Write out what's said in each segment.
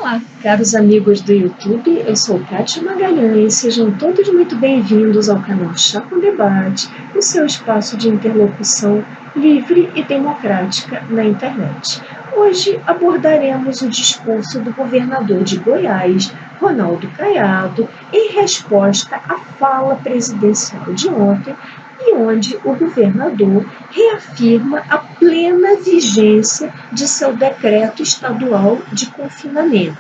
Olá, caros amigos do YouTube, eu sou Kátia Magalhães, sejam todos muito bem-vindos ao canal Chá com Debate, o seu espaço de interlocução livre e democrática na internet. Hoje abordaremos o discurso do governador de Goiás, Ronaldo Caiado, em resposta à fala presidencial de ontem, e onde o governador reafirma a plena vigência de seu decreto estadual de confinamento.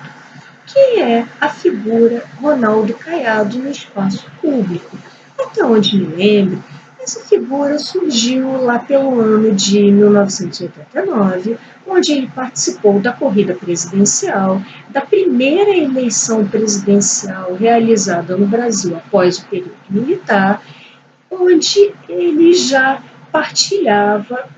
Quem é a figura Ronaldo Caiado no espaço público? Até onde me lembro, essa figura surgiu lá pelo ano de 1989, onde ele participou da corrida presidencial, da primeira eleição presidencial realizada no Brasil após o período militar, onde ele já partilhava,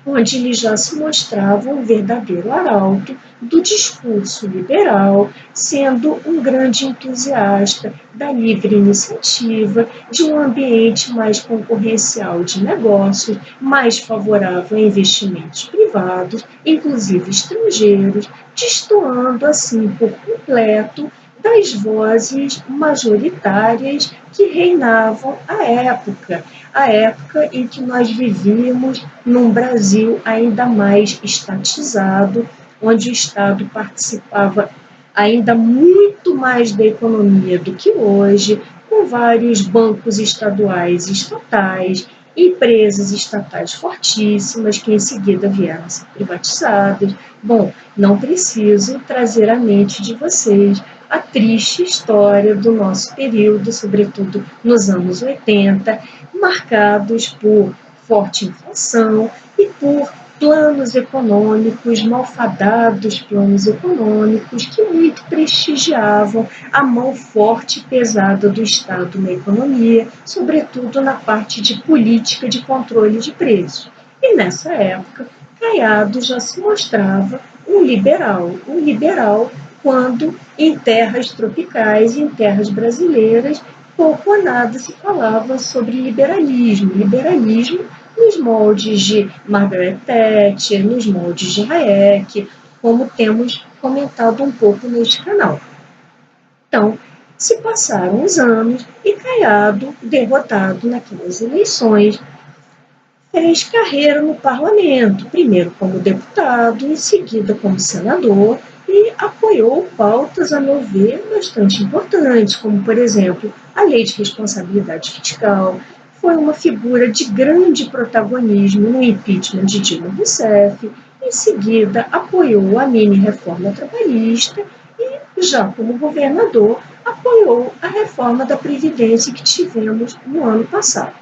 onde ele já se mostrava um verdadeiro arauto do discurso liberal, sendo um grande entusiasta da livre iniciativa, de um ambiente mais concorrencial de negócios, mais favorável a investimentos privados, inclusive estrangeiros, destoando assim por completo das vozes majoritárias que reinavam à época, a época em que nós vivíamos num Brasil ainda mais estatizado, onde o Estado participava ainda muito mais da economia do que hoje, com vários bancos estaduais e estatais, empresas estatais fortíssimas que em seguida vieram a ser privatizadas. Bom, não preciso trazer à mente de vocês a triste história do nosso período, sobretudo nos anos 80, marcados por forte inflação e por planos econômicos, malfadados planos econômicos, que muito prestigiavam a mão forte e pesada do Estado na economia, sobretudo na parte de política de controle de preços. E nessa época, Caiado já se mostrava um liberal quando em terras tropicais, em terras brasileiras, pouco ou nada se falava sobre liberalismo. Liberalismo nos moldes de Margaret Thatcher, nos moldes de Hayek, como temos comentado um pouco neste canal. Então, se passaram os anos e Caiado, derrotado naquelas eleições, fez carreira no parlamento, primeiro como deputado, em seguida como senador, e apoiou pautas, a meu ver, bastante importantes, como, por exemplo, a Lei de Responsabilidade Fiscal. Foi uma figura de grande protagonismo no impeachment de Dilma Rousseff. Em seguida, apoiou a mini-reforma trabalhista e, já como governador, apoiou a reforma da Previdência que tivemos no ano passado.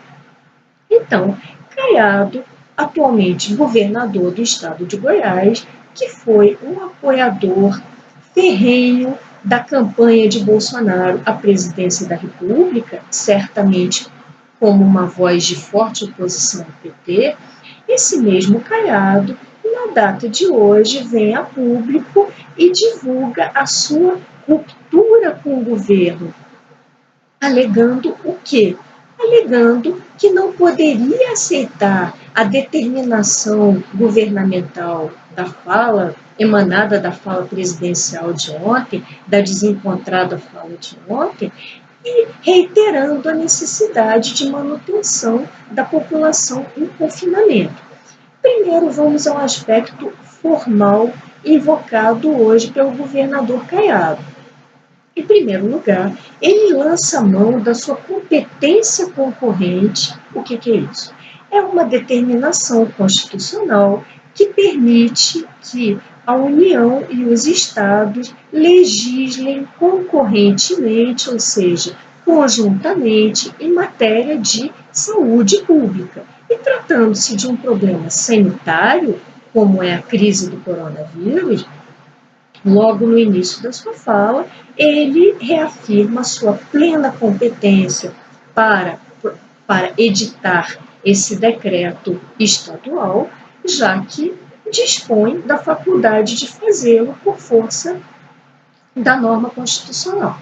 Então, Caiado, atualmente governador do estado de Goiás, que foi um apoiador ferrenho da campanha de Bolsonaro à presidência da República, certamente como uma voz de forte oposição ao PT, esse mesmo Caiado, na data de hoje, vem a público e divulga a sua ruptura com o governo, alegando o quê? Alegando que não poderia aceitar a determinação governamental da fala, emanada da fala presidencial de ontem, da desencontrada fala de ontem, e reiterando a necessidade de manutenção da população em confinamento. Primeiro, vamos ao aspecto formal invocado hoje pelo governador Caiado. Em primeiro lugar, ele lança a mão da sua competência concorrente. O que é isso? É uma determinação constitucional que permite que a União e os Estados legislem concorrentemente, ou seja, conjuntamente, em matéria de saúde pública. E tratando-se de um problema sanitário, como é a crise do coronavírus, logo no início da sua fala, ele reafirma sua plena competência para editar esse decreto estadual, já que dispõe da faculdade de fazê-lo por força da norma constitucional.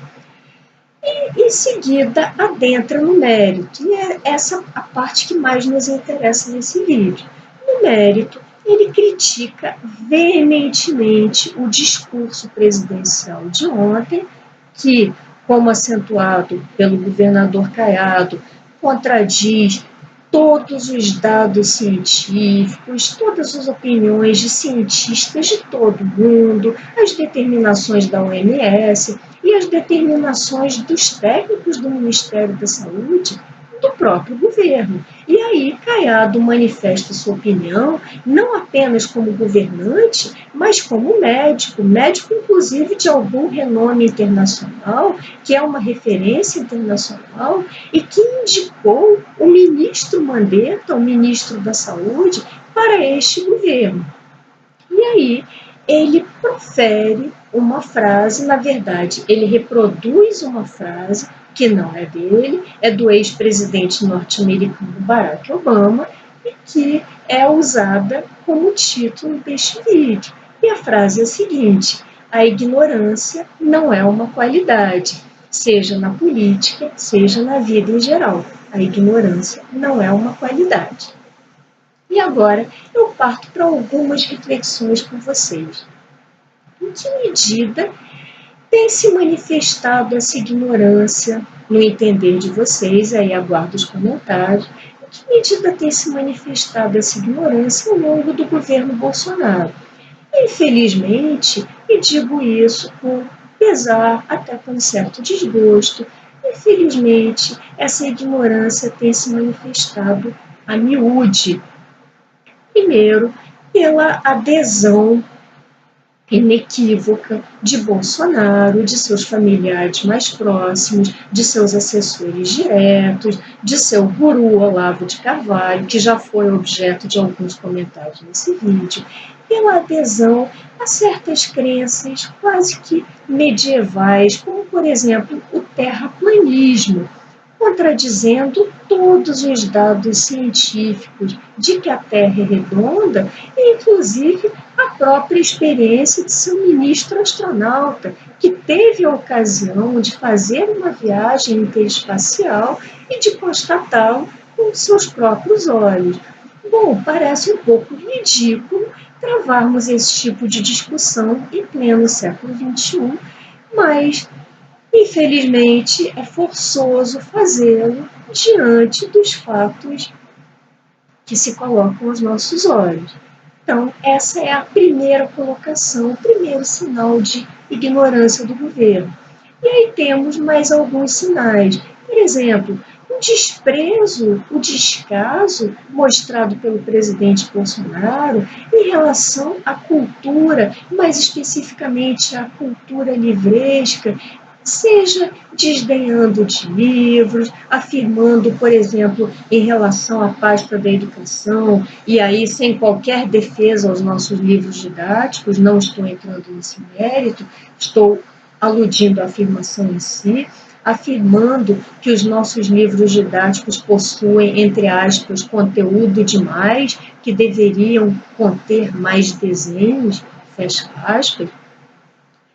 E, em seguida, adentra no mérito, e é essa a parte que mais nos interessa nesse vídeo. No mérito, ele critica veementemente o discurso presidencial de ontem, que, como acentuado pelo governador Caiado, contradiz todos os dados científicos, todas as opiniões de cientistas de todo o mundo, as determinações da OMS e as determinações dos técnicos do Ministério da Saúde, do próprio governo. E aí Caiado manifesta sua opinião não apenas como governante, mas como médico, médico inclusive de algum renome internacional, que é uma referência internacional, e que indicou o ministro Mandetta, o ministro da Saúde, para este governo. E aí ele profere uma frase, na verdade, ele reproduz uma frase que não é dele, é do ex-presidente norte-americano Barack Obama, e que é usada como título deste vídeo. E a frase é a seguinte: a ignorância não é uma qualidade, seja na política, seja na vida em geral. A ignorância não é uma qualidade. E agora eu parto para algumas reflexões com vocês. Em que medida tem se manifestado essa ignorância no entender de vocês? Aí aguardo os comentários. Em que medida tem se manifestado essa ignorância ao longo do governo Bolsonaro? Infelizmente, e digo isso com pesar, até com certo desgosto, infelizmente, essa ignorância tem se manifestado a miúde. Primeiro, pela adesão inequívoca de Bolsonaro, de seus familiares mais próximos, de seus assessores diretos, de seu guru Olavo de Carvalho, que já foi objeto de alguns comentários nesse vídeo, pela adesão a certas crenças quase que medievais, como, por exemplo, o terraplanismo, contradizendo todos os dados científicos de que a Terra é redonda, e inclusive a própria experiência de seu ministro astronauta, que teve a ocasião de fazer uma viagem interespacial e de constatá-lo com seus próprios olhos. Bom, parece um pouco ridículo travarmos esse tipo de discussão em pleno século XXI, mas infelizmente, é forçoso fazê-lo diante dos fatos que se colocam aos nossos olhos. Então, essa é a primeira colocação, o primeiro sinal de ignorância do governo. E aí temos mais alguns sinais. Por exemplo, o desprezo, o descaso mostrado pelo presidente Bolsonaro em relação à cultura, mais especificamente à cultura livresca, seja desdenhando de livros, afirmando, por exemplo, em relação à pasta da educação, e aí sem qualquer defesa aos nossos livros didáticos, não estou entrando nesse mérito, estou aludindo à afirmação em si, afirmando que os nossos livros didáticos possuem, entre aspas, conteúdo demais, que deveriam conter mais desenhos, fecha aspas.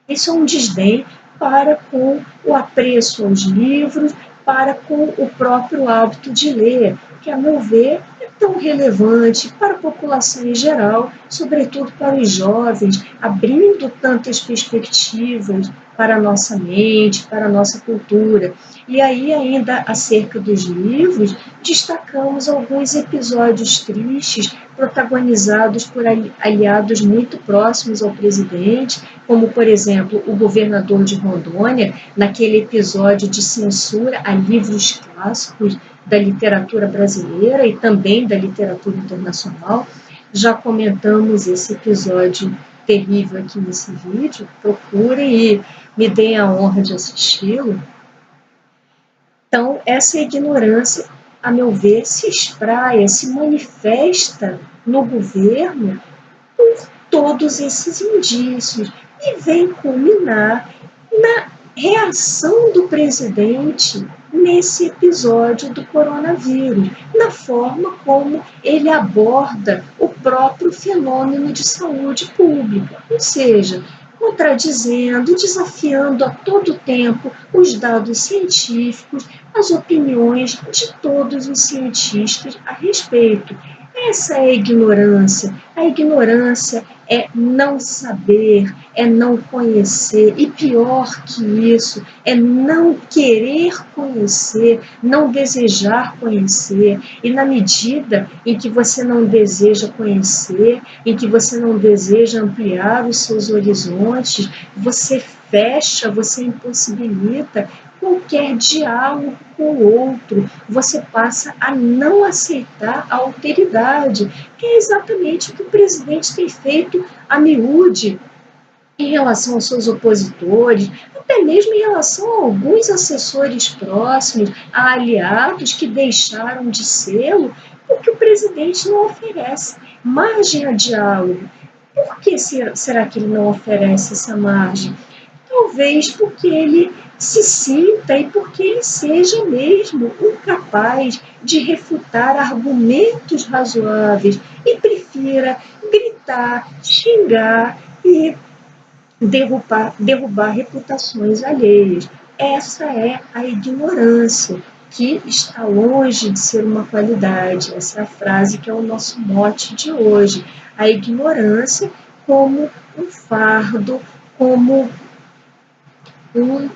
Isso é um desdém para com o apreço aos livros, para com o próprio hábito de ler, que, a meu ver, é tão relevante para a população em geral, sobretudo para os jovens, abrindo tantas perspectivas para a nossa mente, para a nossa cultura. E aí, ainda acerca dos livros, destacamos alguns episódios tristes protagonizados por aliados muito próximos ao presidente, como, por exemplo, o governador de Rondônia, naquele episódio de censura a livros clássicos da literatura brasileira e também da literatura internacional. Já comentamos esse episódio terrível aqui nesse vídeo, procurem e me deem a honra de assisti-lo. Então, essa ignorância, a meu ver, se espraia, se manifesta no governo por todos esses indícios e vem culminar na reação do presidente nesse episódio do coronavírus, na forma como ele aborda o próprio fenômeno de saúde pública, ou seja, contradizendo, desafiando a todo tempo os dados científicos, as opiniões de todos os cientistas a respeito. Essa é a ignorância. A ignorância é não saber, é não conhecer, e pior que isso, é não querer conhecer, não desejar conhecer. E na medida em que você não deseja conhecer, em que você não deseja ampliar os seus horizontes, você fecha, você impossibilita qualquer diálogo com o outro, você passa a não aceitar a alteridade, que é exatamente o que o presidente tem feito a miúde em relação aos seus opositores, até mesmo em relação a alguns assessores próximos, a aliados que deixaram de sê-lo, porque o presidente não oferece margem a diálogo. Por que será que ele não oferece essa margem? Talvez porque ele se sinta e porque ele seja mesmo incapaz de refutar argumentos razoáveis e prefira gritar, xingar e derrubar reputações alheias. Essa é a ignorância, que está longe de ser uma qualidade. Essa é a frase que é o nosso mote de hoje. A ignorância como um fardo, como um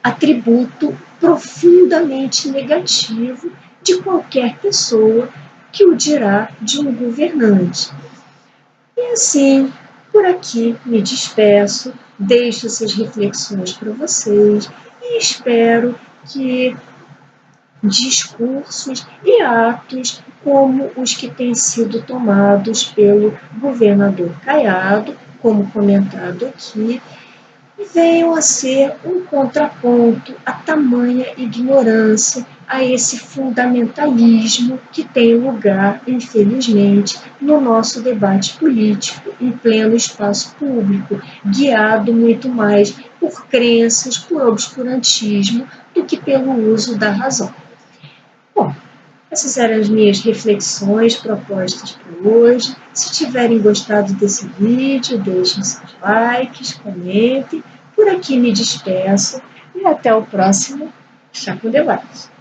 atributo profundamente negativo de qualquer pessoa que o dirá de um governante. E assim, por aqui me despeço, deixo essas reflexões para vocês e espero que discursos e atos como os que têm sido tomados pelo governador Caiado, como comentado aqui, venham a ser um contraponto à tamanha ignorância, a esse fundamentalismo que tem lugar, infelizmente, no nosso debate político em pleno espaço público, guiado muito mais por crenças, por obscurantismo, do que pelo uso da razão. Bom, essas eram as minhas reflexões propostas para hoje. Se tiverem gostado desse vídeo, deixem seus likes, comentem. Por aqui me despeço e até o próximo Chá com Debate.